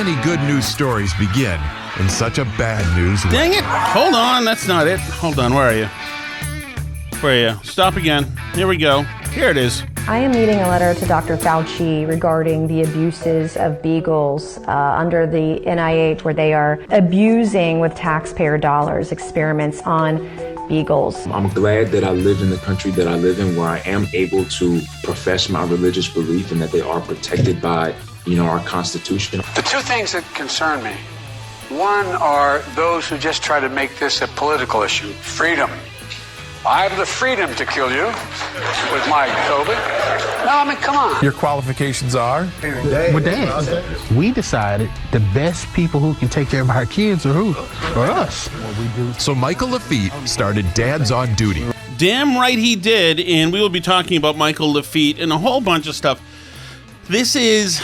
many good news stories begin in such a bad news way. Dang it. Hold on. That's not it. Hold on. Where are you? Where are you? Stop again. Here we go. Here it is. I am reading a letter to Dr. Fauci regarding the abuses of beagles under the NIH, where they are abusing with taxpayer dollars experiments on beagles. I'm glad that I live in the country that I live in, where I am able to profess my religious belief and that they are protected by, our Constitution. The two things that concern me, one are those who just try to make this a political issue. Freedom. I have the freedom to kill you with my COVID. No, I mean, come on. Your qualifications are? Well, Dad, we decided the best people who can take care of our kids are who? Are us. So Michael Lafitte started Dads on Duty. Damn right he did, and we will be talking about Michael Lafitte and a whole bunch of stuff. This is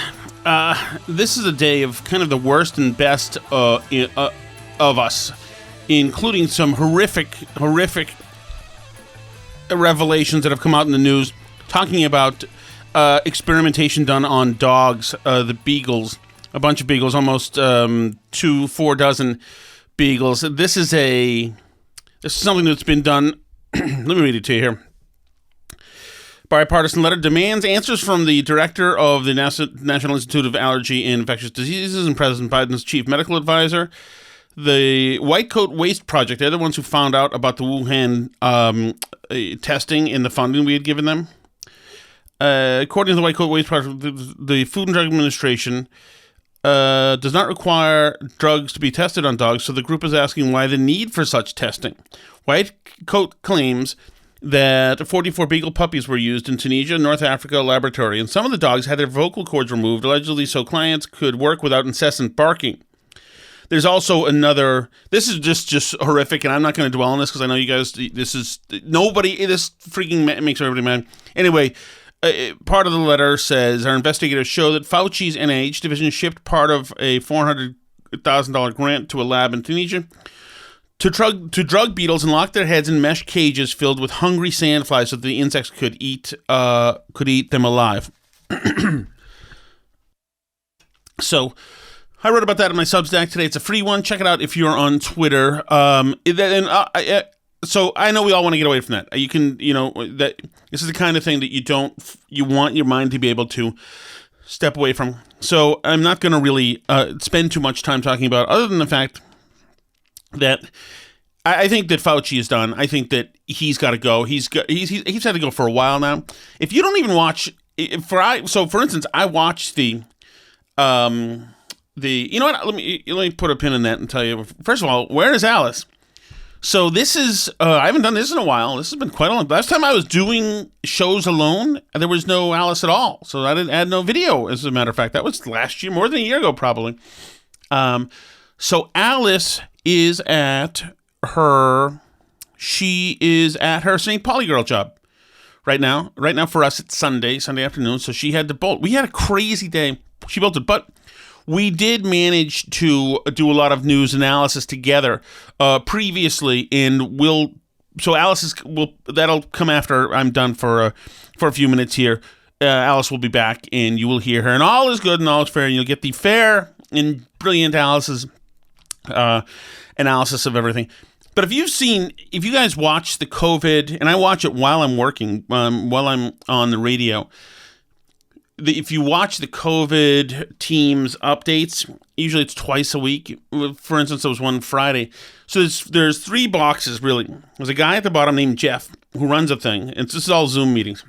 a day of kind of the worst and best of us, including some horrific revelations that have come out in the news talking about experimentation done on dogs, the beagles, a bunch of beagles, almost 4 dozen beagles. This is something that's been done. Let me read it to you here. Bipartisan letter demands answers from the director of the National Institute of Allergy and Infectious Diseases and President Biden's chief medical advisor. The White Coat Waste Project, they're the ones who found out about the Wuhan testing and the funding we had given them. According to the White Coat Waste Project, the Food and Drug Administration does not require drugs to be tested on dogs, so the group is asking why the need for such testing. White Coat claims that 44 beagle puppies were used in Tunisia, North Africa laboratory, and some of the dogs had their vocal cords removed, allegedly so clients could work without incessant barking. There's also another, this is just horrific, and I'm not going to dwell on this because I know you guys, this freaking makes everybody mad. Anyway, part of the letter says, our investigators show that Fauci's NIH division shipped part of a $400,000 grant to a lab in Tunisia to drug beetles and lock their heads in mesh cages filled with hungry sandflies so the insects could eat them alive. So I wrote about that in my Substack today. It's a free one. Check it out if you're on Twitter. So I know we all want to get away from that. You can, that this is the kind of thing that you want your mind to be able to step away from. So I'm not going to really spend too much time talking about, other than the fact that I think that Fauci is done. I think that he's got to go. He's had to go for a while now. If you don't even watch, for instance, I watched you know what? Let me put a pin in that and tell you. First of all, where is Alice? So this is I haven't done this in a while. This has been quite a long. Last time I was doing shows alone, there was no Alice at all. So I didn't add no video. As a matter of fact, that was last year, more than a year ago, probably. So Alice is at her St. Pauli girl job right now. Right now for us, it's Sunday afternoon. So she had to bolt. We had a crazy day. She bolted, but we did manage to do a lot of news analysis together previously, and that'll come after I'm done for a few minutes here. Alice will be back, and you will hear her, and all is good and all is fair, and you'll get the fair and brilliant Alice's analysis of everything. But if you guys watch the COVID, and I watch it while I'm working, while I'm on the radio. If you watch the COVID team's updates, usually it's twice a week. For instance, there was one Friday. So there's 3 boxes, really. There's a guy at the bottom named Jeff who runs a thing. And this is all Zoom meetings.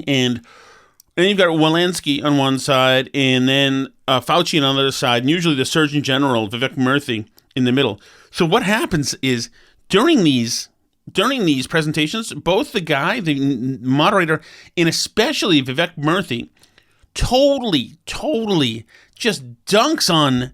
And then you've got Walensky on one side, and then Fauci on the other side, and usually the Surgeon General, Vivek Murthy, in the middle. So what happens is during these presentations, both the guy, the moderator, and especially Vivek Murthy, totally just dunks on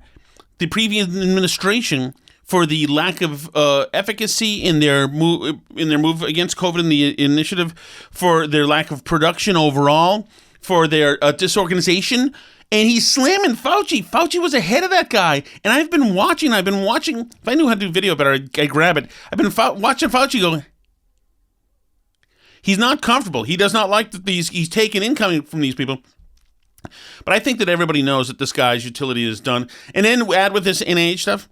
the previous administration for the lack of efficacy in their move against COVID and the initiative, for their lack of production overall, for their disorganization. And he's slamming Fauci. Fauci was ahead of that guy. And I've been watching. If I knew how to do video better, I'd grab it. I've been watching Fauci go. He's not comfortable. He does not like that he's taking income from these people. But I think that everybody knows that this guy's utility is done. And then add with this NIH stuff,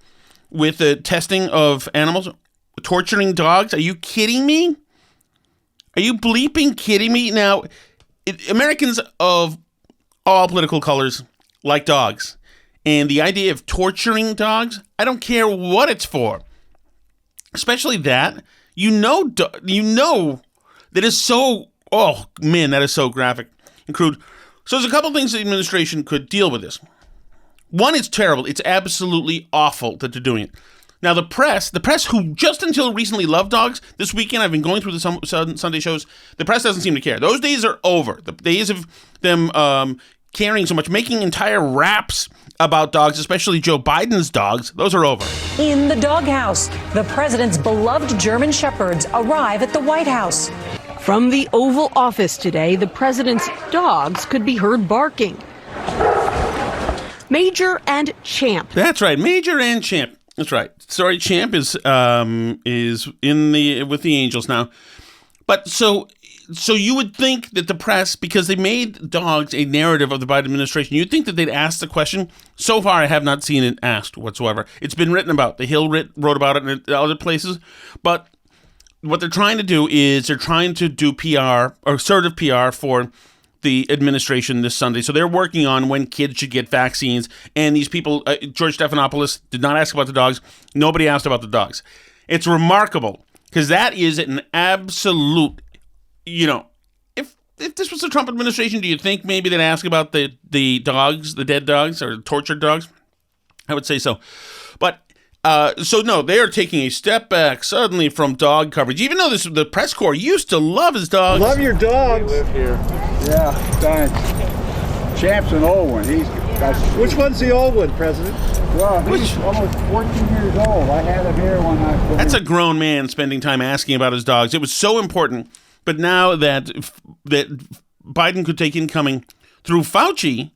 with the testing of animals, torturing dogs. Are you kidding me? Are you bleeping kidding me? Now, Americans of all political colors like dogs. And the idea of torturing dogs, I don't care what it's for. Especially that. You know that is so, oh man, that is so graphic and crude. So there's a couple things the administration could deal with this. One, it's terrible. It's absolutely awful that they're doing it. Now, the press who just until recently loved dogs, this weekend I've been going through the Sunday shows, the press doesn't seem to care. Those days are over. The days of them caring so much, making entire raps about dogs, especially Joe Biden's dogs, those are over. In the doghouse, the president's beloved German Shepherds arrive at the White House. From the Oval Office today, the president's dogs could be heard barking. Major and Champ. That's right, Major and Champ. That's right. Sorry, Champ is in with the Angels now. But so you would think that the press, because they made dogs a narrative of the Biden administration, you'd think that they'd ask the question. So far, I have not seen it asked whatsoever. It's been written about. The Hill wrote about it in other places, but what they're trying to do is they're trying to do PR, or assertive PR for the administration this Sunday. So they're working on when kids should get vaccines. And these people, George Stephanopoulos did not ask about the dogs. Nobody asked about the dogs. It's remarkable because that is an absolute, if this was the Trump administration, do you think maybe they'd ask about the dogs, the dead dogs or tortured dogs? I would say so. But so no, they are taking a step back suddenly from dog coverage. Even though the press corps used to love his dogs. Love your dogs. They live here. Yeah, thanks. Champ's an old one. Which one's the old one, President? Well, he's almost 14 years old. I had him here when I... That's a grown man spending time asking about his dogs. It was so important. But now that Biden could take incoming through Fauci,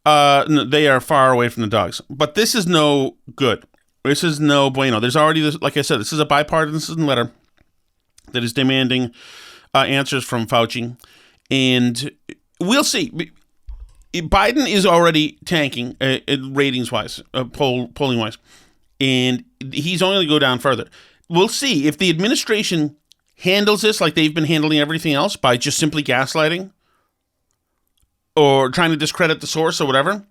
they are far away from the dogs. But this is no good. This is no bueno. There's already this, like I said, this is a bipartisan letter that is demanding answers from Fauci. And we'll see. Biden is already tanking ratings-wise, polling-wise. And he's only going to go down further. We'll see if the administration handles this like they've been handling everything else by just simply gaslighting or trying to discredit the source or whatever.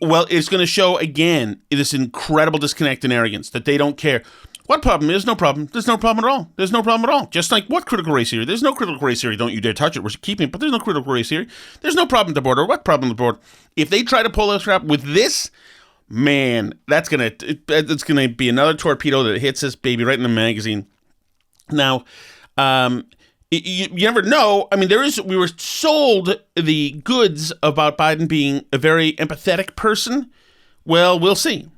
Well, it's going to show again this incredible disconnect and arrogance that they don't care. What problem? There's no problem. There's no problem at all. There's no problem at all. Just like what critical race theory? There's no critical race theory. Don't you dare touch it. We're keeping it, but there's no critical race theory. There's no problem at the border. What problem at the border? If they try to pull this crap with this, man, it's gonna be another torpedo that hits this baby right in the magazine. Now, you never know. I mean, we were sold the goods about Biden being a very empathetic person. Well, we'll see.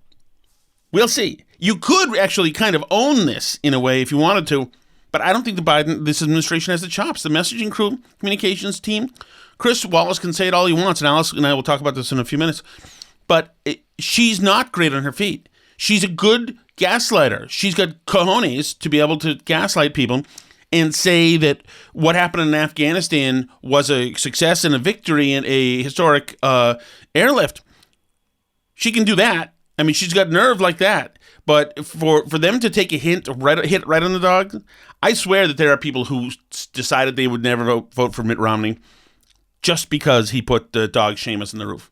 We'll see. You could actually kind of own this in a way if you wanted to, but I don't think this administration has the chops. The messaging crew, communications team, Chris Wallace can say it all he wants, and Alice and I will talk about this in a few minutes, but she's not great on her feet. She's a good gaslighter. She's got cojones to be able to gaslight people and say that what happened in Afghanistan was a success and a victory and a historic airlift. She can do that. I mean, she's got nerve like that. But for them to take a hit right on the dog, I swear that there are people who decided they would never vote for Mitt Romney just because he put the dog Seamus in the roof.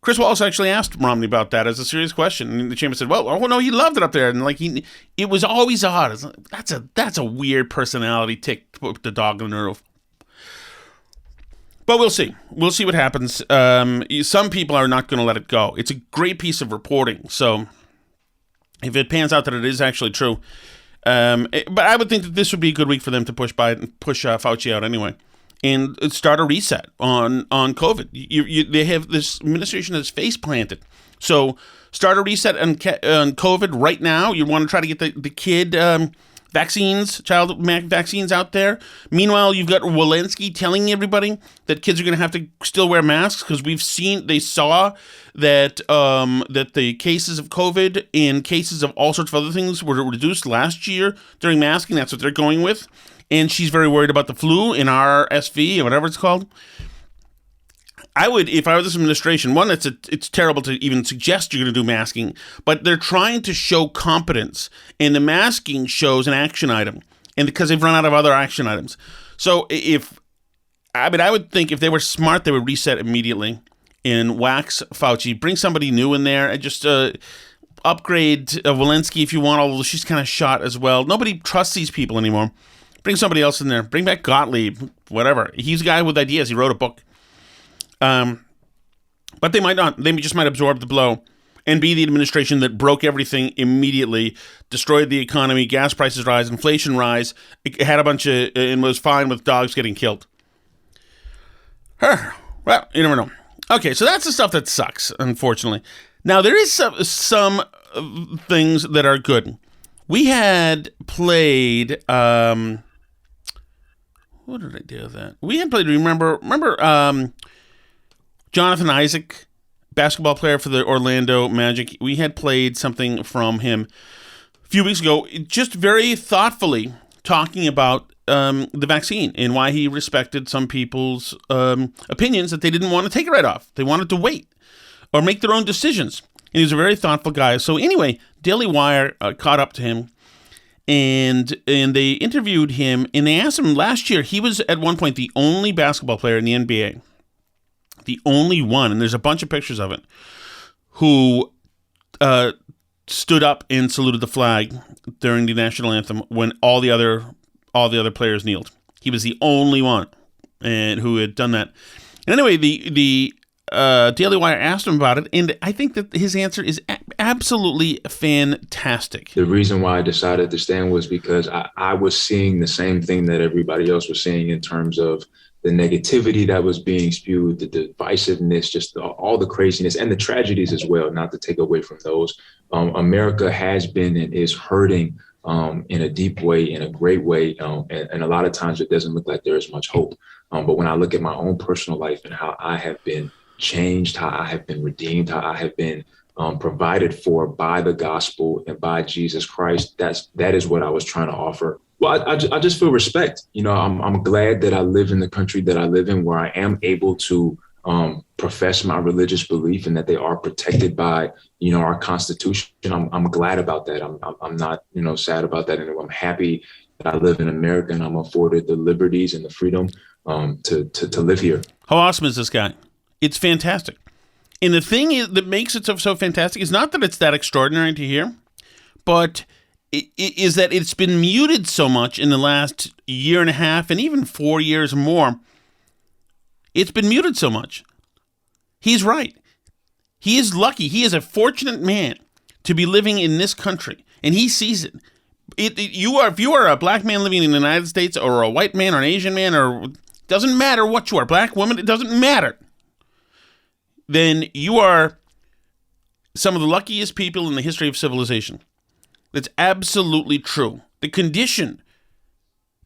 Chris Wallace actually asked Romney about that as a serious question, and the Seamus said, "Well, oh no, he loved it up there," and it was always odd. That's a weird personality tick to put the dog in the roof. But we'll see. We'll see what happens. Some people are not going to let it go. It's a great piece of reporting, so if it pans out that it is actually true, but I would think that this would be a good week for them to push Fauci out anyway, and start a reset on COVID. They have this administration has face planted, so start a reset on COVID right now. You want to try to get the kid vaccines, child vaccines out there. Meanwhile, you've got Walensky telling everybody that kids are going to have to still wear masks because they saw that that the cases of COVID and cases of all sorts of other things were reduced last year during masking. That's what they're going with. And she's very worried about the flu and RSV or whatever it's called. I would, if I were this administration, one, it's terrible to even suggest you're going to do masking, but they're trying to show competence, and the masking shows an action item, and because they've run out of other action items. So I would think if they were smart, they would reset immediately and wax Fauci, bring somebody new in there, and just upgrade Walensky if you want, although she's kind of shot as well. Nobody trusts these people anymore. Bring somebody else in there. Bring back Gottlieb, whatever. He's a guy with ideas. He wrote a book. But they might not. They just might absorb the blow and be the administration that broke everything immediately, destroyed the economy, gas prices rise, inflation rise, it had a bunch of, and was fine with dogs getting killed. Well, you never know. Okay, so that's the stuff that sucks, unfortunately. Now, there is some things that are good. We had played, what did I do with that? We had played, remember Jonathan Isaac, basketball player for the Orlando Magic. We had played something from him a few weeks ago, just very thoughtfully talking about the vaccine and why he respected some people's opinions that they didn't want to take it right off. They wanted to wait or make their own decisions. And he was a very thoughtful guy. So anyway, Daily Wire caught up to him and they interviewed him, and they asked him last year, he was at one point the only basketball player in the NBA. The only one, and there's a bunch of pictures of it, who stood up and saluted the flag during the national anthem when all the other players kneeled. He was the only one and who had done that. And anyway, the Daily Wire asked him about it, and I think that his answer is absolutely fantastic. The reason why I decided to stand was because I was seeing the same thing that everybody else was seeing in terms of the negativity that was being spewed, the divisiveness, just all the craziness and the tragedies as well, not to take away from those. America has been and is hurting in a deep way, in a great way. And a lot of times it doesn't look like there is much hope. But when I look at my own personal life and how I have been changed, how I have been redeemed, how I have been provided for by the gospel and by Jesus Christ, that is what I was trying to offer. Well, I just feel respect. You know, I'm glad that I live in the country that I live in, where I am able to profess my religious belief and that they are protected by, you know, our Constitution. I'm glad about that. I'm not, you know, sad about that. And I'm happy that I live in America and I'm afforded the liberties and the freedom to live here. How awesome is this guy? It's fantastic. And the thing that makes it so fantastic is not that it's that extraordinary to hear, but is that it's been muted so much in the last year and a half and even 4 years more. It's been muted so much. He's right. He is lucky. He is a fortunate man to be living in this country, and he sees it. If you are a black man living in the United States, or a white man, or an Asian man, or doesn't matter what you are, black woman, it doesn't matter. Then you are some of the luckiest people in the history of civilization. That's absolutely true. The condition,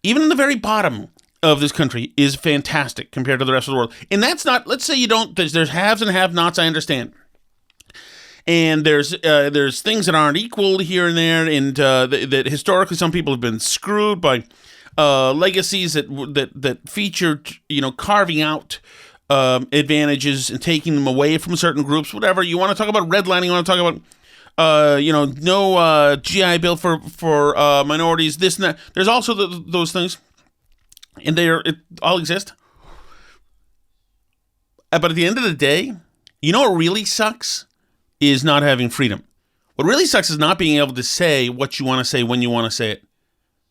even in the very bottom of this country, is fantastic compared to the rest of the world. And that's not, let's say you don't, there's haves and have-nots, I understand. And there's things that aren't equal here and there, and that historically some people have been screwed by legacies that feature, you know, carving out advantages and taking them away from certain groups, whatever. You want to talk about redlining, you want to talk about no GI Bill for minorities, this and that. There's also those things, and it all exist. But at the end of the day, you know what really sucks is not having freedom. What really sucks is not being able to say what you want to say when you want to say it.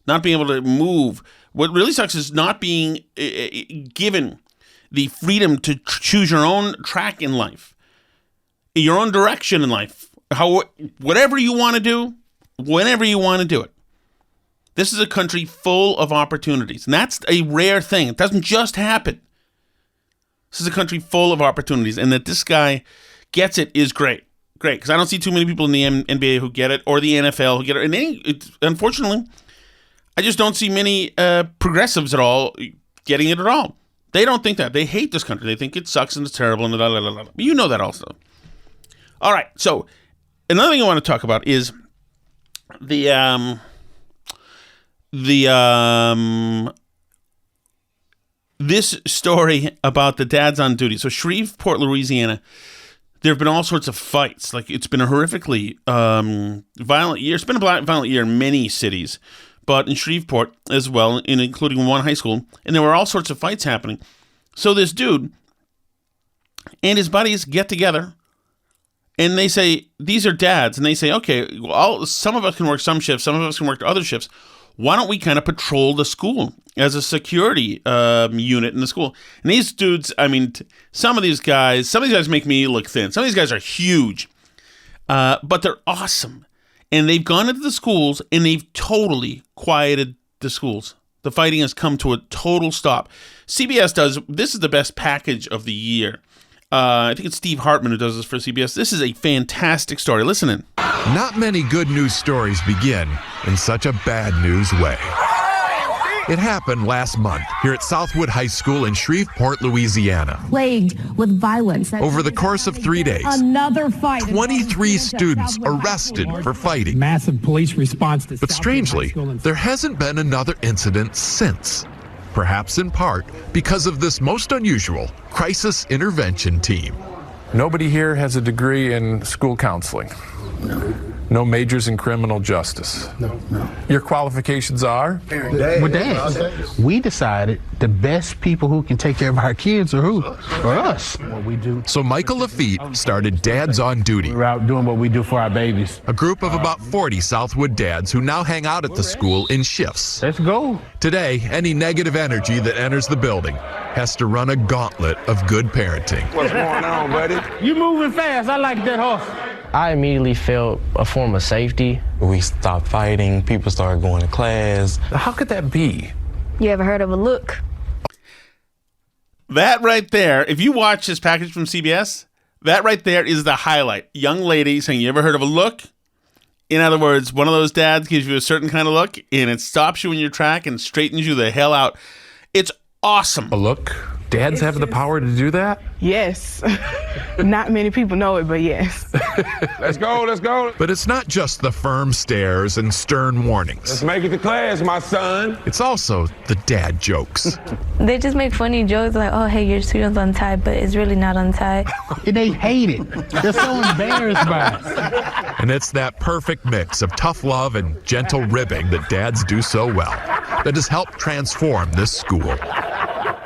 Not being able to move. What really sucks is not being given the freedom to choose your own track in life, your own direction in life. Whatever you want to do, whenever you want to do it. This is a country full of opportunities, and that's a rare thing. It doesn't just happen. This is a country full of opportunities, and that this guy gets it is great. Great, because I don't see too many people in the NBA who get it, or the NFL who get it. And unfortunately, I just don't see many progressives at all getting it at all. They don't think that. They hate this country. They think it sucks and it's terrible and blah, blah, blah, blah. You know that also. All right, so another thing I want to talk about is this story about the dads on duty. So Shreveport, Louisiana, there have been all sorts of fights. Like, it's been a horrifically violent year. It's been a violent year in many cities, but in Shreveport as well, including one high school. And there were all sorts of fights happening. So this dude and his buddies get together, and they say, these are dads. And they say, okay, well, some of us can work some shifts. Some of us can work other shifts. Why don't we kind of patrol the school as a security unit in the school? And these dudes, I mean, some of these guys make me look thin. Some of these guys are huge, but they're awesome. And they've gone into the schools, and they've totally quieted the schools. The fighting has come to a total stop. CBS this is the best package of the year. I think it's Steve Hartman who does this for CBS. This is a fantastic story. Listen in. Not many good news stories begin in such a bad news way. It happened last month here at Southwood High School in Shreveport, Louisiana. Plagued with violence. Over the course of 3 days, Another fight. 23 students arrested for fighting. Massive police response to But strangely, there hasn't been another incident since. Perhaps in part because of this most unusual crisis intervention team. Nobody here has a degree in school counseling. No majors in criminal justice. No. Your qualifications are? We're dads. We decided the best people who can take care of our kids are who? Or us. What we do. So Michael Lafitte started Dads on Duty. We're out doing what we do for our babies. A group of about 40 Southwood dads who now hang out at the school in shifts. Let's go. Today, any negative energy that enters the building has to run a gauntlet of good parenting. What's going on, buddy? You moving fast. I like that horse. I immediately felt a form of safety. We stopped fighting. People started going to class. How could that be? You ever heard of a look? That right there, if you watch this package from CBS, that right there is the highlight. Young lady saying, you ever heard of a look? In other words, one of those dads gives you a certain kind of look, and it stops you in your track and straightens you the hell out. It's awesome. A look? Dads have the power to do that? Yes. Not many people know it, but yes. Let's go. But it's not just the firm stares and stern warnings. Let's make it to class, my son. It's also the dad jokes. They just make funny jokes like, oh, hey, your student's untied, but it's really not untied. And they hate it. They're so embarrassed by it. And it's that perfect mix of tough love and gentle ribbing that dads do so well that has helped transform this school.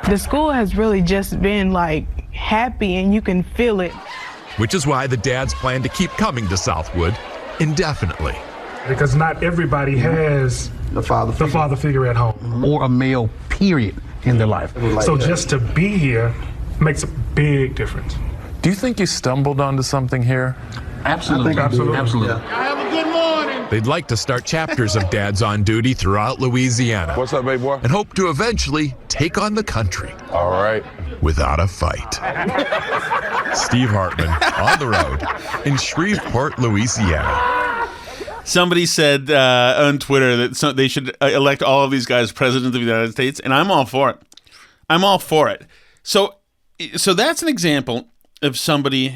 The school has really just been like happy, and you can feel it. Which is why the dads plan to keep coming to Southwood indefinitely. Because not everybody has the father figure at home. Or a male, period, in their life. So just to be here makes a big difference. Do you think you stumbled onto something here? Absolutely. Absolutely. Have a good morning. They'd like to start chapters of Dads on Duty throughout Louisiana. What's up, baby boy? And hope to eventually take on the country. All right. Without a fight. Steve Hartman, on the road in Shreveport, Louisiana. Somebody said on Twitter that they should elect all of these guys president of the United States, and I'm all for it. So that's an example of somebody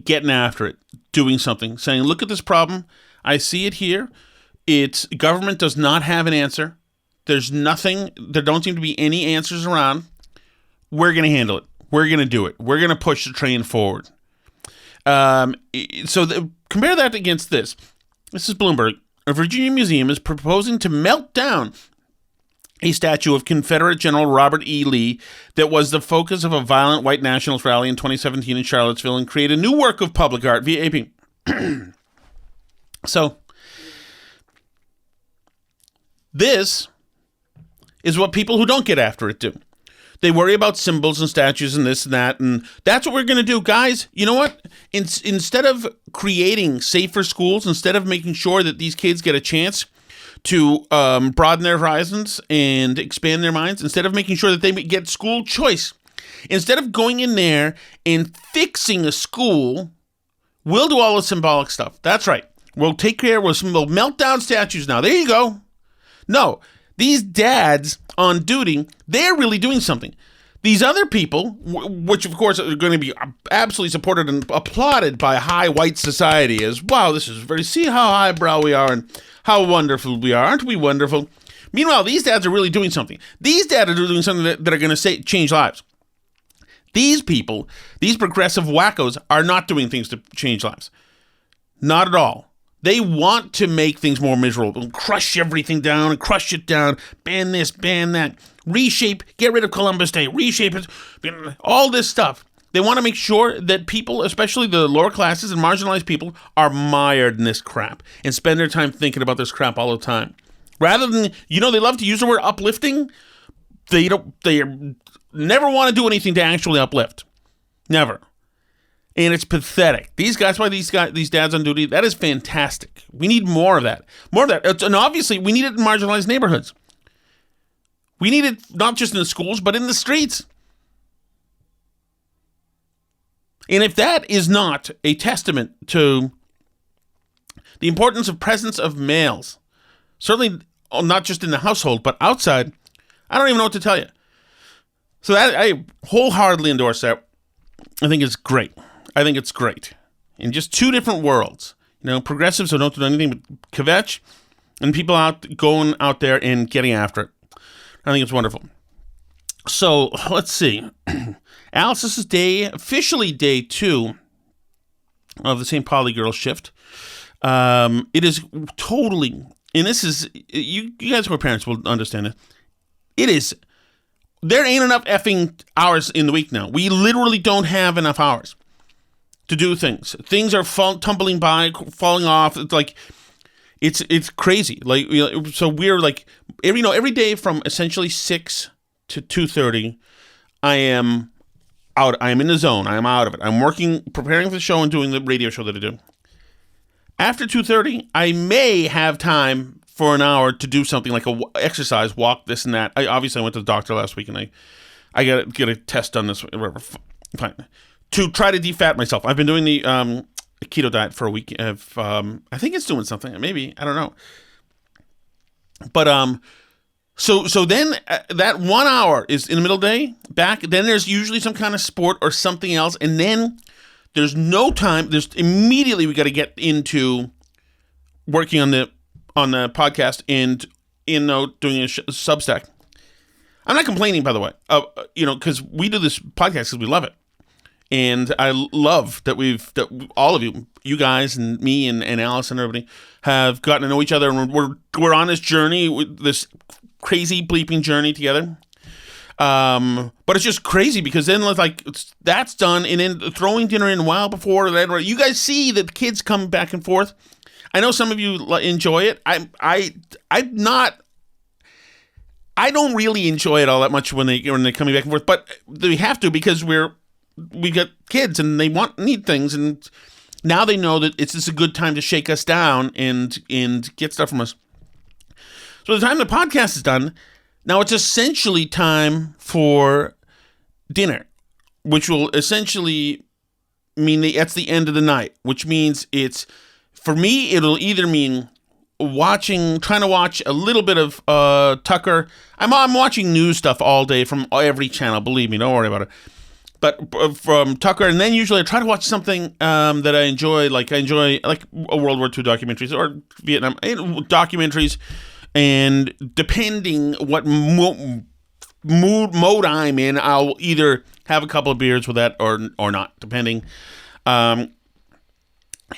getting after it, doing something, saying, look at this problem. I see it here. Government does not have an answer. There's nothing. There don't seem to be any answers around. We're going to handle it. We're going to do it. We're going to push the train forward. Compare that against this. This is Bloomberg. A Virginia museum is proposing to melt down a statue of Confederate General Robert E. Lee that was the focus of a violent white nationalist rally in 2017 in Charlottesville and create a new work of public art via AP. So, this is what people who don't get after it do. They worry about symbols and statues and this and that, and that's what we're going to do. Guys, you know what? Instead of creating safer schools, instead of making sure that these kids get a chance to broaden their horizons and expand their minds, instead of making sure that they get school choice, instead of going in there and fixing a school, we'll do all the symbolic stuff. That's right. We'll take care. We'll melt down statues now. There you go. No, these dads on duty, they're really doing something. These other people, which of course are going to be absolutely supported and applauded by high white society as, wow, this is see how highbrow we are and how wonderful we are. Aren't we wonderful? Meanwhile, these dads are really doing something. These dads are doing something that are going to change lives. These people, these progressive wackos, are not doing things to change lives. Not at all. They want to make things more miserable and crush everything down and crush it down. Ban this, ban that. Reshape, get rid of Columbus Day. Reshape it. All this stuff. They want to make sure that people, especially the lower classes and marginalized people, are mired in this crap and spend their time thinking about this crap all the time. Rather than, they love to use the word uplifting. They never want to do anything to actually uplift. Never. And it's pathetic. These dads on duty, that is fantastic. We need more of that. And obviously, we need it in marginalized neighborhoods. We need it not just in the schools, but in the streets. And if that is not a testament to the importance of presence of males, certainly not just in the household, but outside, I don't even know what to tell you. So I wholeheartedly endorse that. I think it's great. In just two different worlds. Progressives who don't do anything but kvetch, and people going out there and getting after it. I think it's wonderful. So, let's see. Alice, this is officially day 2 of the St. Pauli Girls shift. It is totally, and this is, you guys who are parents will understand it. It is, there ain't enough effing hours in the week now. We literally don't have enough hours to do things. Things are tumbling by, falling off. It's like, it's crazy. Like, so we're like, every day from essentially 6 to 2:30, I am out. I am in the zone. I am out of it. I'm working, preparing for the show and doing the radio show that I do. After 2:30, I may have time for an hour to do something like exercise, walk, this and that. I went to the doctor last week and I got to get a test done this week. Fine. To try to defat myself. I've been doing the keto diet for a week. I think it's doing something. Maybe. I don't know. But so then that 1 hour is in the middle of the day. Then there's usually some kind of sport or something else. And then there's no time. Immediately we got to get into working on the podcast and doing a Substack. I'm not complaining, by the way. Because we do this podcast because we love it. And I love that all of you guys and me and Alice and everybody have gotten to know each other, and we're on this journey, this crazy bleeping journey together. But it's just crazy because then that's done, and then throwing dinner in a while before that. You guys see that the kids come back and forth. I know some of you enjoy it. I'm not. I don't really enjoy it all that much when they're coming back and forth, but we have to because we got kids and they need things, and now they know that it's just a good time to shake us down and get stuff from us. So the time the podcast is done, now it's essentially time for dinner, which will essentially mean that's the end of the night, which means for me, it'll either mean trying to watch a little bit of Tucker. I'm watching news stuff all day from every channel, believe me, don't worry about it. But from Tucker, and then usually I try to watch something that I enjoy, like World War II documentaries or Vietnam documentaries, and depending what mood I'm in, I'll either have a couple of beers with that or not, depending. And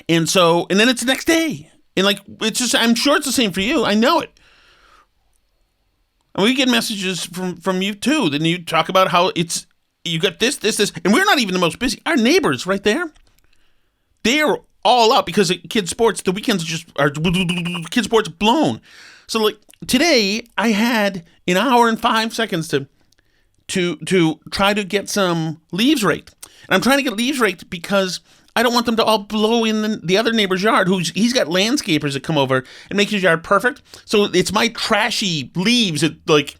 then it's the next day, and it's just, I'm sure it's the same for you. I know it. And we get messages from you too. Then you talk about how you got this, and we're not even the most busy. Our neighbors right there, they're all out because of kids' sports. The weekends are kids' sports blown. So today, I had an hour and 5 seconds to try to get some leaves raked. And I'm trying to get leaves raked because I don't want them to all blow in the other neighbor's yard. He's got landscapers that come over and make his yard perfect. So it's my trashy leaves that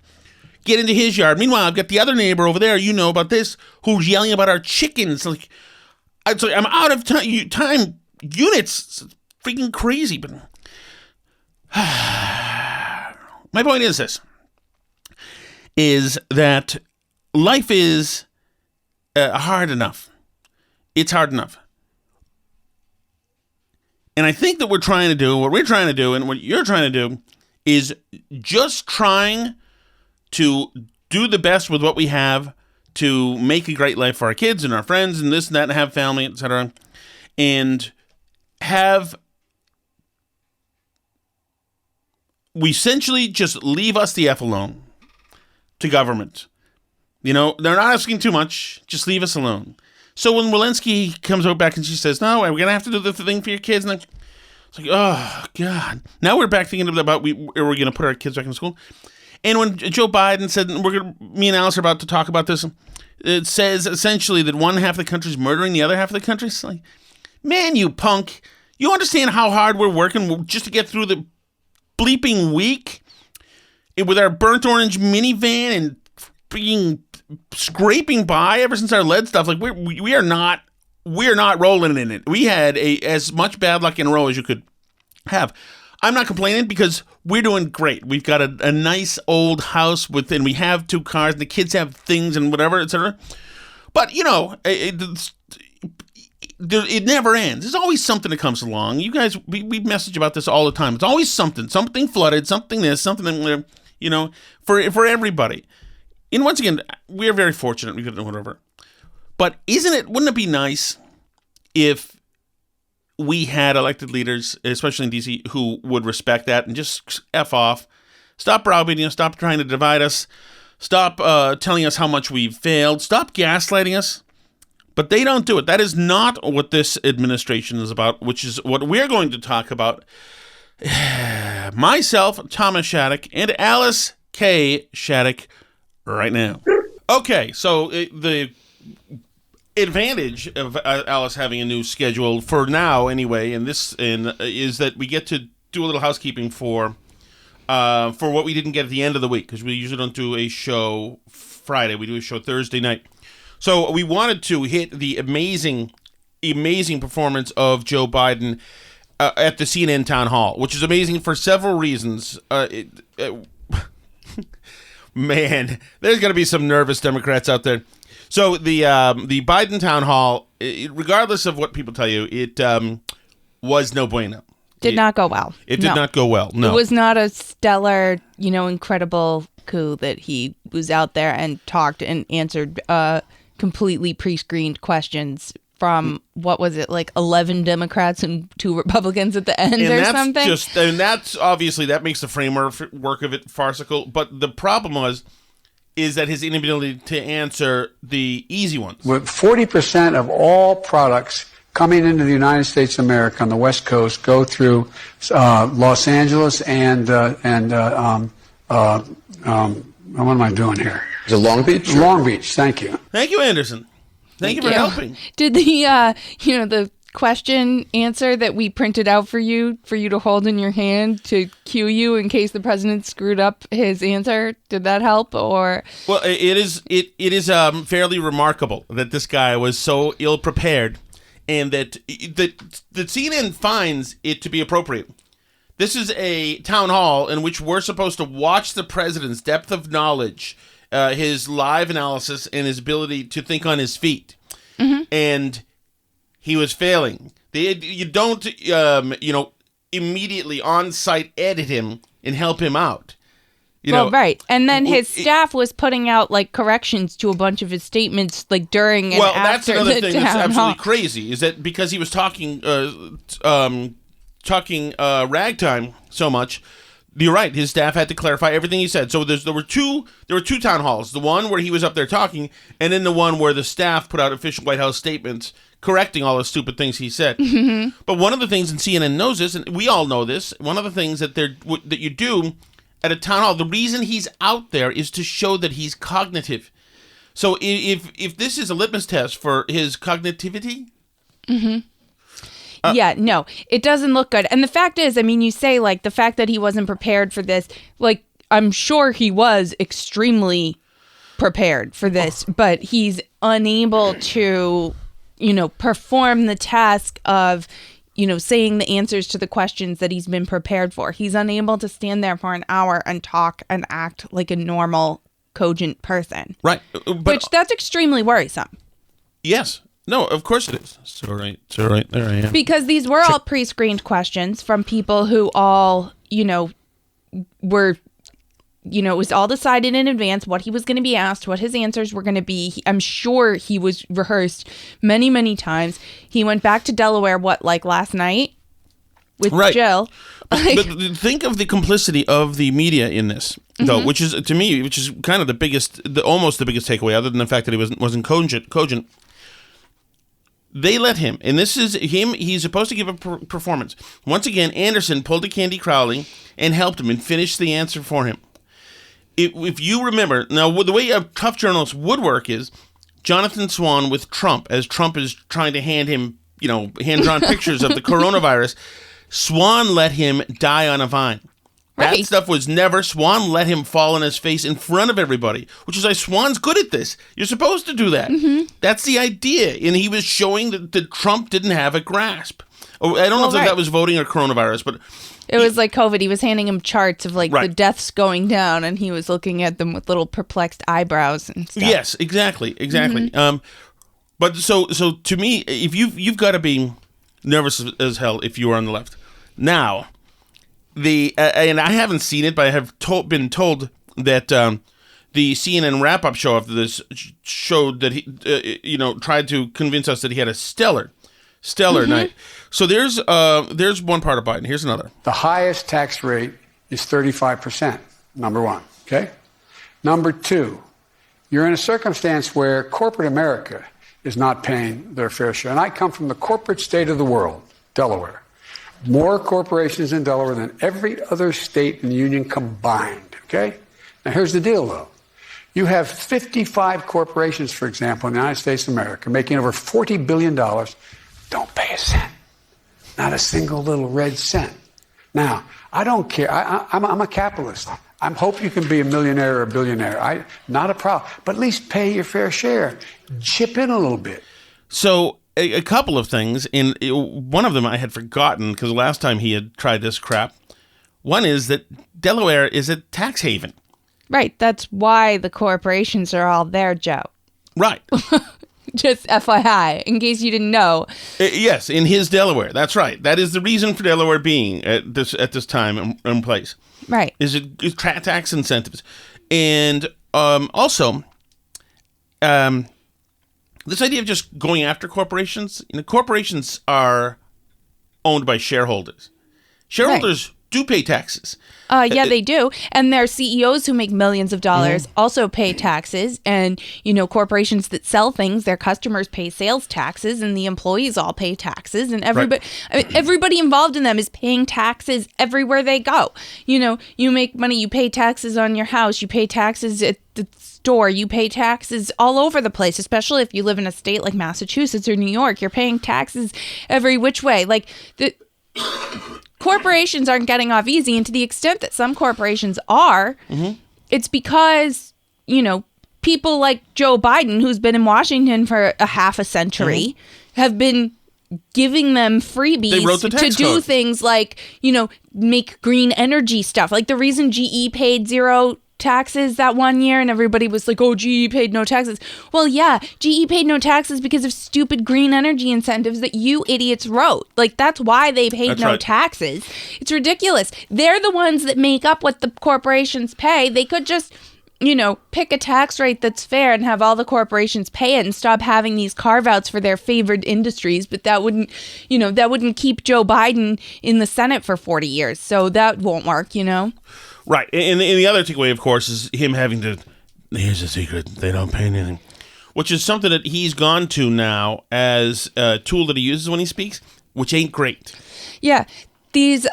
get into his yard. Meanwhile, I've got the other neighbor over there, about this, who's yelling about our chickens. I'm out of time units. It's freaking crazy. But my point is this, is that life is hard enough. It's hard enough. And I think that what we're trying to do, and what you're trying to do, is just trying to do the best with what we have to make a great life for our kids and our friends and this and that and have family, etc. And we essentially just leave us the F alone to government. You know, they're not asking too much. Just leave us alone. So when Walensky comes back and she says, no, we're going to have to do the thing for your kids. And it's like, oh, God. Now we're back thinking about we're going to put our kids back in school. And when Joe Biden said, me and Alice are about to talk about this, it says essentially that one half of the country's murdering the other half of the country. It's like, man, you punk. You understand how hard we're working just to get through the bleeping week with our burnt orange minivan and freaking scraping by ever since our lead stuff. Like we're not rolling in it. We had as much bad luck in a row as you could have. I'm not complaining because we're doing great. We've got a nice old house and we have 2 cars and the kids have things and whatever, etc. But you know, it never ends. There's always something that comes along. You guys, we message about this all the time. It's always something flooded, something this, something that, you know, for everybody. And once again, we're very fortunate. We could do whatever. But wouldn't it be nice if we had elected leaders, especially in DC, who would respect that and just F off, stop browbeating us, stop trying to divide us, stop telling us how much we've failed, stop gaslighting us. But they don't do it. That is not what this administration is about, which is what we're going to talk about. Myself, Thomas Shattuck, and Alice K. Shattuck right now. Okay, so the advantage of Alice having a new schedule for now, anyway, is that we get to do a little housekeeping for what we didn't get at the end of the week, because we usually don't do a show Friday. We do a show Thursday night. So we wanted to hit the amazing performance of Joe Biden at the CNN town hall, which is amazing for several reasons. Man, there's going to be some nervous Democrats out there. So the Biden town hall, regardless of what people tell you, it was no bueno. Did not go well. It did not go well. No, it was not a stellar, incredible coup that he was out there and talked and answered completely pre-screened questions from, what was it, like 11 Democrats and 2 Republicans at the end something? And that's obviously, that makes the framework of it farcical. But the problem is that his inability to answer the easy ones. With 40% of all products coming into the United States of America on the West Coast go through Los Angeles and what am I doing here? Is it Long Beach? Long Beach, thank you. Thank you, Anderson. Thank you for helping. Did the the question answer that we printed out for you to hold in your hand to cue you in case the president screwed up his answer, did that help? Or well, it is fairly remarkable that this guy was so ill prepared, and that CNN finds it to be appropriate. This is a town hall in which we're supposed to watch the president's depth of knowledge, his live analysis, and his ability to think on his feet. Mm-hmm. And he was failing. You don't, immediately on-site edit him and help him out. Right. And then his staff was putting out, corrections to a bunch of his statements, during and after the town hall. Well, that's another thing that's absolutely crazy, is that because he was talking ragtime so much, you're right, his staff had to clarify everything he said. So there were two town halls. The one where he was up there talking, and then the one where the staff put out official White House statements correcting all the stupid things he said. Mm-hmm. But one of the things, and CNN knows this, and we all know this, one of the things that you do at a town hall, the reason he's out there is to show that he's cognitive. So if this is a litmus test for his cognitivity... Mm-hmm. No, it doesn't look good. And the fact is, you say, the fact that he wasn't prepared for this, I'm sure he was extremely prepared for this, but he's unable to, perform the task of, saying the answers to the questions that he's been prepared for. He's unable to stand there for an hour and talk and act like a normal, cogent person. Right. Which that's extremely worrisome. Yes. No, of course it is. It's all right. There I am. Because these were all pre-screened questions from people who all, were, it was all decided in advance what he was going to be asked, what his answers were going to be. I'm sure he was rehearsed many, many times. He went back to Delaware, last night with Jill. But think of the complicity of the media in this, though, which is, to me, kind of almost the biggest takeaway, other than the fact that he wasn't cogent. They let him, and this is him, he's supposed to give a performance. Once again, Anderson pulled a Candy Crowley and helped him and finished the answer for him. If you remember, now the way a tough journalist would work is Jonathan Swan with Trump, as Trump is trying to hand him, hand-drawn pictures of the coronavirus. Swan let him die on a vine. That stuff was never, Swan let him fall on his face in front of everybody, which is like, Swan's good at this. You're supposed to do that. Mm-hmm. That's the idea. And he was showing that Trump didn't have a grasp. I don't know if that was voting or coronavirus, but... It was like COVID. He was handing him charts of the deaths going down, and he was looking at them with little perplexed eyebrows and stuff. Yes, exactly. Mm-hmm. But so to me, if you've got to be nervous as hell if you are on the left. Now, and I haven't seen it, but I have been told that the CNN wrap-up show after this showed that he, tried to convince us that he had a stellar night. So there's one part of Biden. Here's another. The highest tax rate is 35%, number one, okay? Number two, you're in a circumstance where corporate America is not paying their fair share. And I come from the corporate state of the world, Delaware. More corporations in Delaware than every other state in the union combined, okay? Now here's the deal, though. You have 55 corporations, for example, in the United States of America, making over $40 billion. Don't pay a cent. Not a single little red cent. Now, I don't care. I'm a capitalist. I hope you can be a millionaire or a billionaire. Not a problem. But at least pay your fair share. Chip in a little bit. So a couple of things. And one of them I had forgotten because last time he had tried this crap. One is that Delaware is a tax haven. Right. That's why the corporations are all there, Joe. Right. Just FYI, in case you didn't know. Yes, in his Delaware. That's right. That is the reason for Delaware being at this time and place. Right. Is tax incentives. And also, this idea of just going after corporations. Corporations are owned by shareholders. Shareholders do pay taxes. Yeah, they do. And their CEOs who make millions of dollars also pay taxes. And, corporations that sell things, their customers pay sales taxes and the employees all pay taxes. And everybody involved in them is paying taxes everywhere they go. You make money, you pay taxes on your house, you pay taxes at the store, you pay taxes all over the place, especially if you live in a state like Massachusetts or New York. You're paying taxes every which way. Corporations aren't getting off easy, and to the extent that some corporations are, it's because, people like Joe Biden, who's been in Washington for a half a century, have been giving them freebies to do things like, make green energy stuff. Like the reason GE paid zero taxes that one year and everybody was like, oh, GE paid no taxes. Well, yeah, GE paid no taxes because of stupid green energy incentives that you idiots wrote. That's why they paid taxes. It's ridiculous. They're the ones that make up what the corporations pay. They could just, pick a tax rate that's fair and have all the corporations pay it and stop having these carve-outs for their favored industries. But that wouldn't keep Joe Biden in the Senate for 40 years. So that won't work, Right. And the other takeaway, of course, is him having to, here's the secret, they don't pay anything, which is something that he's gone to now as a tool that he uses when he speaks, which ain't great. Yeah. These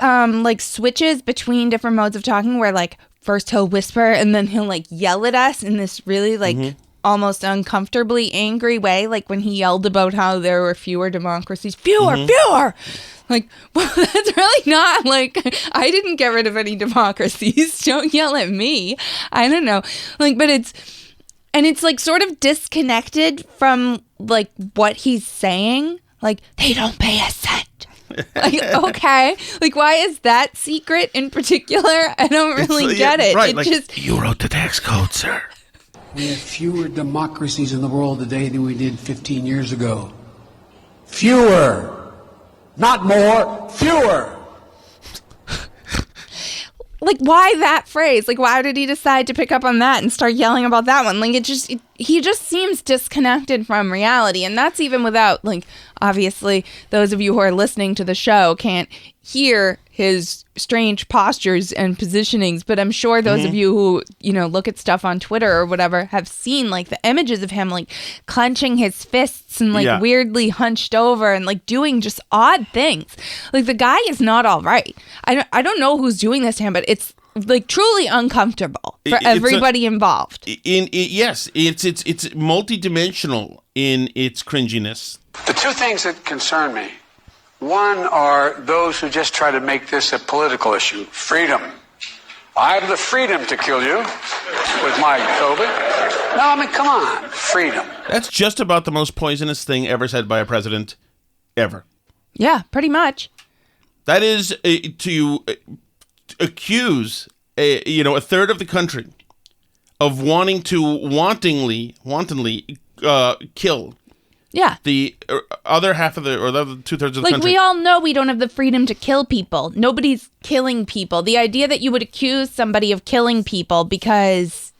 switches between different modes of talking where first he'll whisper and then he'll yell at us in this really almost uncomfortably angry way, like when he yelled about how there were fewer democracies. Fewer! Well, that's really not, I didn't get rid of any democracies. Don't yell at me. I don't know. But it's sort of disconnected from, what he's saying. They don't pay a cent. Okay. Why is that secret in particular? I don't really get it. Right. You wrote the tax code, sir. We have fewer democracies in the world today than we did 15 years ago. Fewer. Not more, fewer. Like, why that phrase? Like, why did he decide to pick up on that and start yelling about that one? Like, he just seems disconnected from reality. And that's even without, like, obviously, those of you who are listening to the show can't hear his strange postures and positionings. But I'm sure those of you who, look at stuff on Twitter or whatever have seen, like, the images of him, like, clenching his fists and, like, weirdly hunched over and, like, doing just odd things. Like, the guy is not all right. I don't know who's doing this to him, but it's like truly uncomfortable for everybody involved. Yes, it's multidimensional in its cringiness. The two things that concern me, one are those who just try to make this a political issue. Freedom. I have the freedom to kill you with my COVID. No, I mean, come on, freedom. That's just about the most poisonous thing ever said by a president, ever. Yeah, pretty much. That is to accuse a third of the country of wanting to wantonly kill. Yeah. The other half of the other 2/3 of the country. Like, we all know we don't have the freedom to kill people. Nobody's killing people. The idea that you would accuse somebody of killing people because,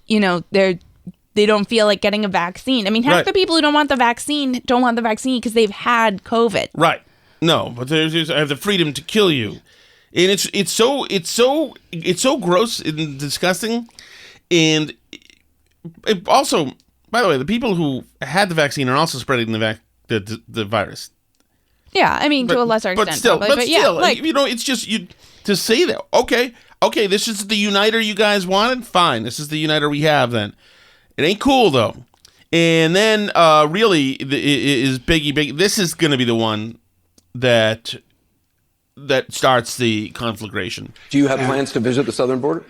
they don't feel like getting a vaccine. I mean, half the people who don't want the vaccine because they've had COVID. Right. No, but I have the freedom to kill you. And it's so gross and disgusting. And it also, by the way, the people who had the vaccine are also spreading the virus. Yeah, I mean, to a lesser extent. But still, like, it's just to say that. Okay, this is the uniter you guys wanted. Fine, this is the uniter we have. Then it ain't cool though. And then really is Biggie. This is going to be the one that starts the conflagration. Do you have plans to visit the southern border?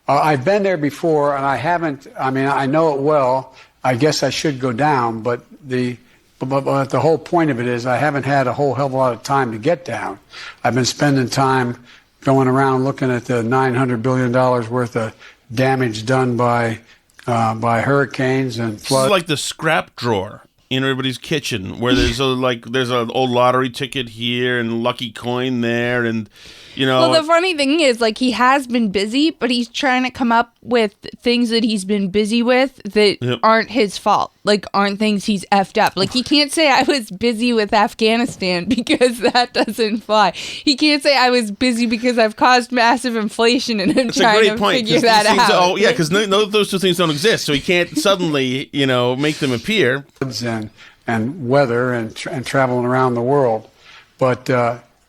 I've been there before, and I haven't. I mean, I know it well. I guess I should go down, but the whole point of it is I haven't had a whole hell of a lot of time to get down. I've been spending time going around looking at the $900 billion worth of damage done by hurricanes and floods. This is like the scrap drawer in everybody's kitchen, where there's an old lottery ticket here and lucky coin there, and Well, the funny thing is, like, he has been busy, but he's trying to come up with things that he's been busy with that aren't his fault, like, aren't things he's effed up. Like, he can't say I was busy with Afghanistan because that doesn't fly. He can't say I was busy because I've caused massive inflation and I'm trying to figure that out. Because those two things don't exist, so he can't suddenly, make them appear. And weather and traveling around the world. But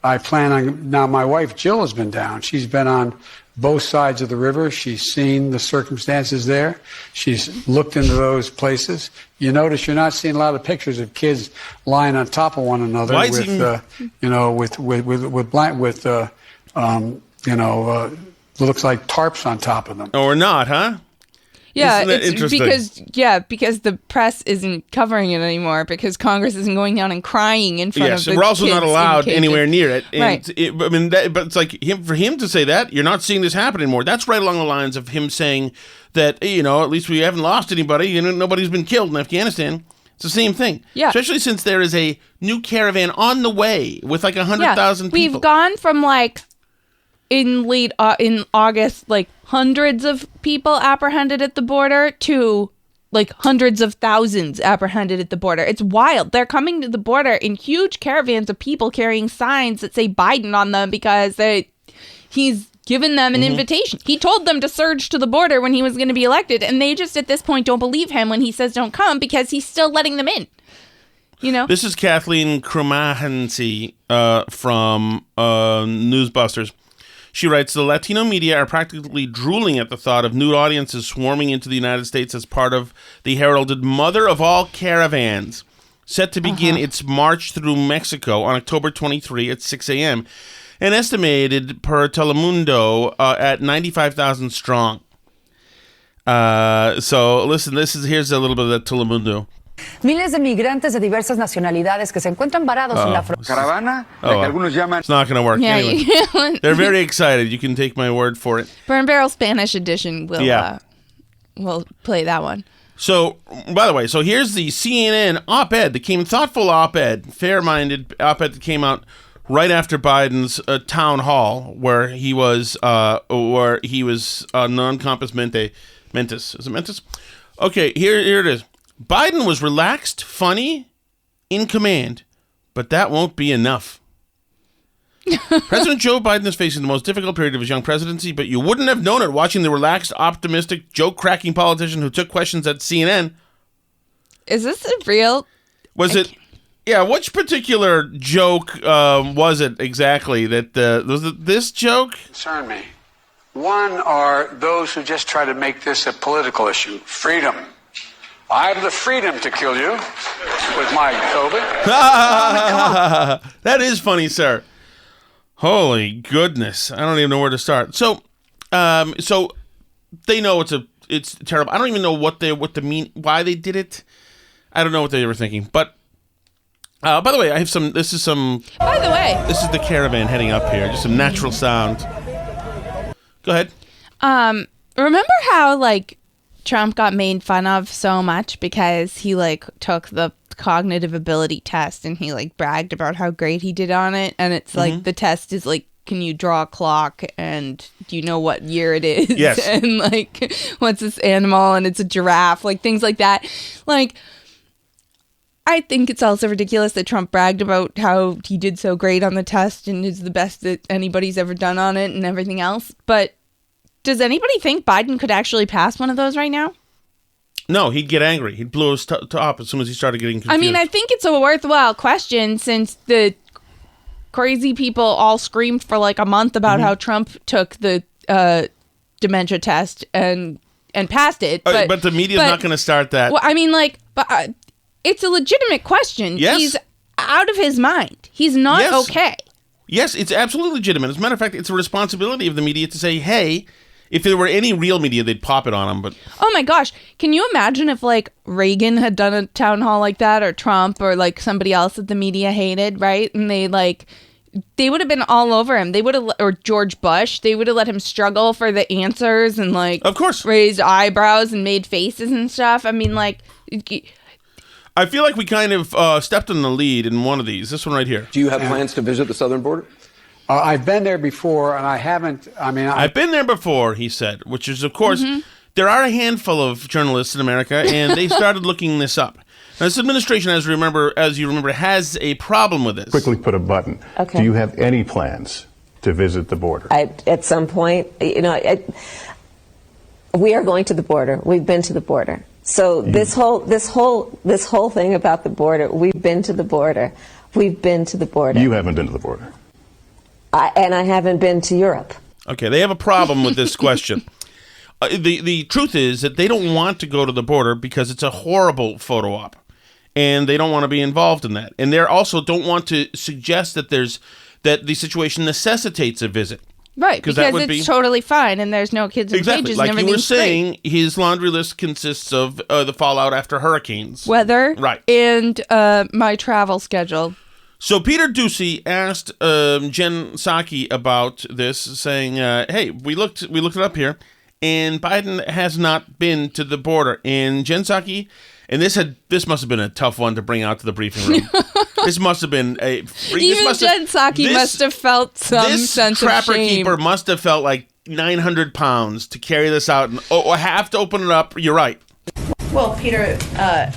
I plan on, now my wife Jill has been down. She's been on both sides of the river. She's seen the circumstances there. She's looked into those places. You notice you're not seeing a lot of pictures of kids lying on top of one another looks like tarps on top of them. Or not, huh? Yeah, because the press isn't covering it anymore because Congress isn't going down and crying in front of the we're also kids not allowed anywhere near it. And right. But it's like for him to say that, you're not seeing this happen anymore. That's right along the lines of him saying that, at least we haven't lost anybody, nobody's been killed in Afghanistan. It's the same thing. Yeah. Especially since there is a new caravan on the way with like 100,000 people. We've gone from in August, hundreds of people apprehended at the border to hundreds of thousands apprehended at the border. It's wild. They're coming to the border in huge caravans of people carrying signs that say Biden on them because he's given them an invitation. He told them to surge to the border when he was going to be elected, and they just at this point don't believe him when he says don't come because he's still letting them in. This is Kathleen Cromahancy from Newsbusters. She writes, the Latino media are practically drooling at the thought of nude audiences swarming into the United States as part of the heralded mother of all caravans, set to begin its march through Mexico on October 23 at 6 a.m., and estimated per Telemundo at 95,000 strong. So listen, here's a little bit of that Telemundo. Miles de migrantes de diversas nacionalidades que se encuentran varados en la caravana, que algunos llaman. It's not going to work. Yeah, anyway. They're very excited. You can take my word for it. Burn Barrel Spanish edition will play that one. So, by the way, here's the CNN op-ed that came, thoughtful op-ed, fair-minded op-ed that came out right after Biden's town hall, where he was non compos mentis. Is it mentis? Okay, here it is. Biden was relaxed, funny, in command, but that won't be enough. President Joe Biden is facing the most difficult period of his young presidency, but you wouldn't have known it watching the relaxed, optimistic, joke-cracking politician who took questions at CNN. Is this a real? Was it? Yeah, which particular joke was it exactly? Was it this joke? Concern me. One are those who just try to make this a political issue. Freedom. I have the freedom to kill you with my COVID. That is funny, sir. Holy goodness. I don't even know where to start. So they know it's terrible. I don't even know why they did it. I don't know what they were thinking. But by the way, this is the caravan heading up here. Just some natural sound. Go ahead. Remember how Trump got made fun of so much because he took the cognitive ability test and he bragged about how great he did on it, and it's the test is can you draw a clock and do you know what year it is? Yes. And what's this animal, and it's a giraffe, things like that. I think it's also ridiculous that Trump bragged about how he did so great on the test and is the best that anybody's ever done on it and everything else. But does anybody think Biden could actually pass one of those right now? No, he'd get angry. He'd blow his top as soon as he started getting confused. I mean, I think it's a worthwhile question since the crazy people all screamed for a month about how Trump took the dementia test and passed it. But the media's not going to start that. Well, I mean, it's a legitimate question. Yes. He's out of his mind. He's not okay. Yes, it's absolutely legitimate. As a matter of fact, it's a responsibility of the media to say, hey, if there were any real media, they'd pop it on him. But oh my gosh, can you imagine if Reagan had done a town hall like that, or Trump, or somebody else that the media hated, right? And they would have been all over him. They would have, or George Bush, they would have let him struggle for the answers and of course, raised eyebrows and made faces and stuff. I mean, I feel like we kind of stepped in the lead in one of these. This one right here. Do you have plans to visit the southern border? I've been there before, and I haven't. I've been there before, he said, which is, of course, there are a handful of journalists in America, and they started looking this up. Now, this administration, as you remember, has a problem with this. Quickly put a button. Okay. Do you have any plans to visit the border? At some point, we are going to the border. We've been to the border. So this whole thing about the border, we've been to the border. We've been to the border. You haven't been to the border. And I haven't been to Europe. Okay, they have a problem with this question. The truth is that they don't want to go to the border because it's a horrible photo op, and they don't want to be involved in that. And they also don't want to suggest that the situation necessitates a visit. Right, because it's totally fine, and there's no kids in cages and everything's you were saying, his laundry list consists of the fallout after hurricanes. Weather. Right. And my travel schedule. So Peter Doocy asked Jen Psaki about this, saying, hey, we looked it up here, and Biden has not been to the border. And Jen Psaki, and this must have been a tough one to bring out to the briefing room. This must have been Jen Psaki must have felt some sense of shame. This trapper keeper must have felt like 900 pounds to carry this out and have to open it up. You're right. Well, Peter,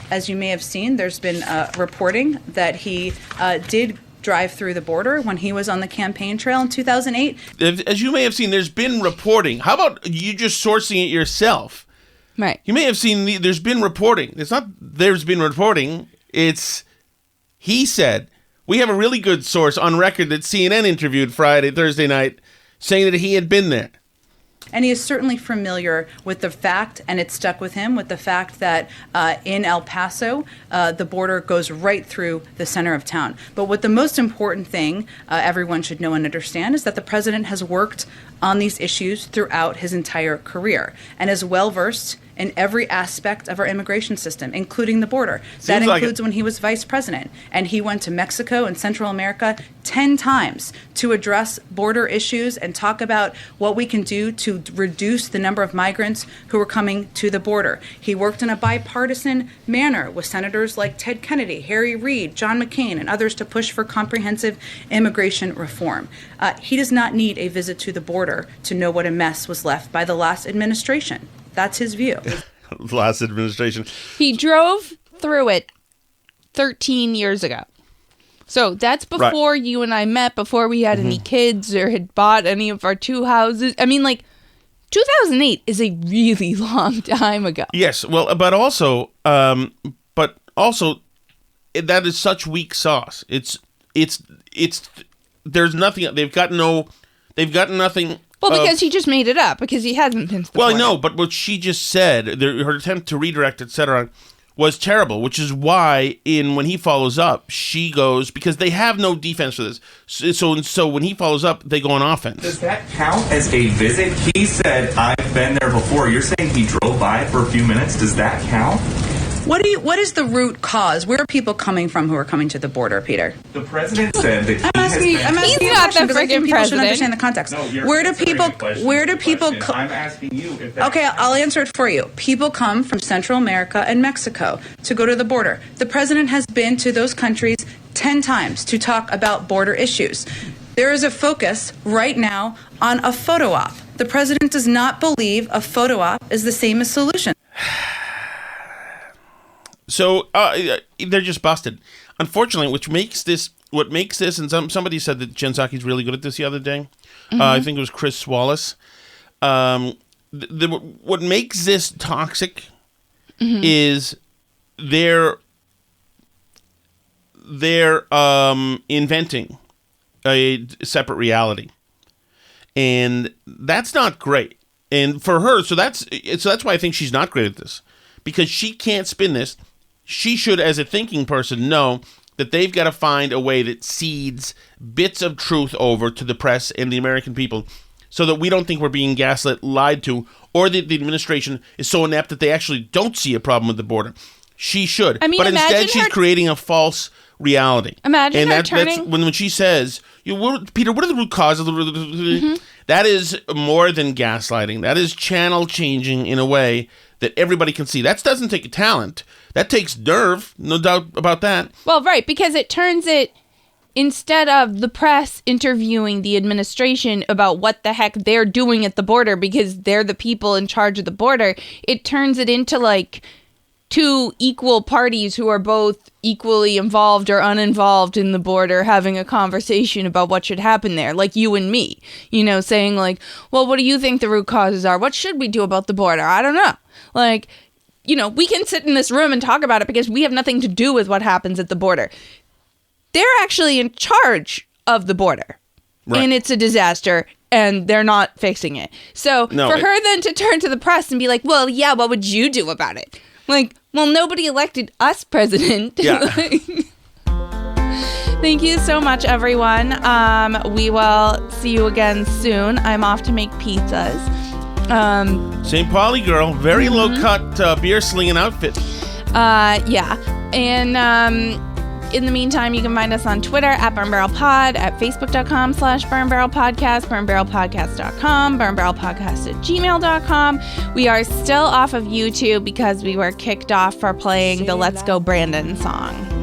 as you may have seen, there's been reporting that he did drive through the border when he was on the campaign trail in 2008. As you may have seen, there's been reporting. How about you just sourcing it yourself? Right. You may have seen there's been reporting. It's not there's been reporting. It's he said. We have a really good source on record that CNN interviewed Thursday night saying that he had been there. And he is certainly familiar with the fact, and it stuck with him, with the fact that in El Paso, the border goes right through the center of town. But what the most important thing everyone should know and understand is that the president has worked on these issues throughout his entire career and is well-versed in every aspect of our immigration system, including the border. That includes when he was vice president, and he went to Mexico and Central America 10 times to address border issues and talk about what we can do to reduce the number of migrants who are coming to the border. He worked in a bipartisan manner with senators like Ted Kennedy, Harry Reid, John McCain, and others to push for comprehensive immigration reform. He does not need a visit to the border to know what a mess was left by the last administration. That's his view. Last administration. He drove through it 13 years ago. So that's before you and I met, before we had any kids or had bought any of our 2 houses. I mean, like, 2008 is a really long time ago. Yes, well, but also, that is such weak sauce. It's. There's nothing. They've got nothing. Well, because he just made it up, because he hasn't been to the Well, border. I know, but what she just said, her attempt to redirect, etc., was terrible, which is why when he follows up, she goes, because they have no defense for this. So when he follows up, they go on offense. Does that count as a visit? He said, I've been there before. You're saying he drove by for a few minutes. Does that count? What is the root cause? Where are people coming from who are coming to the border, Peter? The president said that I'm asking you a question because I think people should understand the context. No, where do people I'm asking you if that Okay, I'll answer it for you. People come from Central America and Mexico to go to the border. The president has been to those countries 10 times to talk about border issues. There is a focus right now on a photo op. The president does not believe a photo op is the same as solution. So they're just busted. Unfortunately, what makes this, and somebody said that Jen Psaki's really good at this the other day. I think it was Chris Wallace. What makes this toxic is they're inventing a separate reality, and that's not great. And for her, so that's why I think she's not great at this, because she can't spin this. She should, as a thinking person, know that they've got to find a way that seeds bits of truth over to the press and the American people so that we don't think we're being gaslit, lied to, or that the administration is so inept that they actually don't see a problem with the border. She should. I mean, but instead, she's creating a false reality. Imagine and her that's when she says, Peter, what are the root causes? That is more than gaslighting. That is channel changing in a way that everybody can see. That doesn't take talent. That takes nerve, no doubt about that. Well, right, because it turns it, instead of the press interviewing the administration about what the heck they're doing at the border because they're the people in charge of the border, it turns it into like 2 equal parties who are both equally involved or uninvolved in the border having a conversation about what should happen there, like you and me, saying like, well, what do you think the root causes are? What should we do about the border? I don't know. Like, we can sit in this room and talk about it because we have nothing to do with what happens at the border. They're actually in charge of the border. Right. And it's a disaster, and they're not fixing it. So for her then to turn to the press and be like, well, yeah, what would you do about it? Like, well, nobody elected us president. Yeah. Thank you so much, everyone. We will see you again soon. I'm off to make pizzas. St. Pauli girl, very low-cut beer slinging outfit. Yeah. And in the meantime, you can find us on Twitter at BurnBarrelPod, at Facebook.com/BurnBarrelPodcast, BurnBarrelPodcast.com, BurnBarrelPodcast@gmail.com. We are still off of YouTube because we were kicked off for playing the Let's Go Brandon song.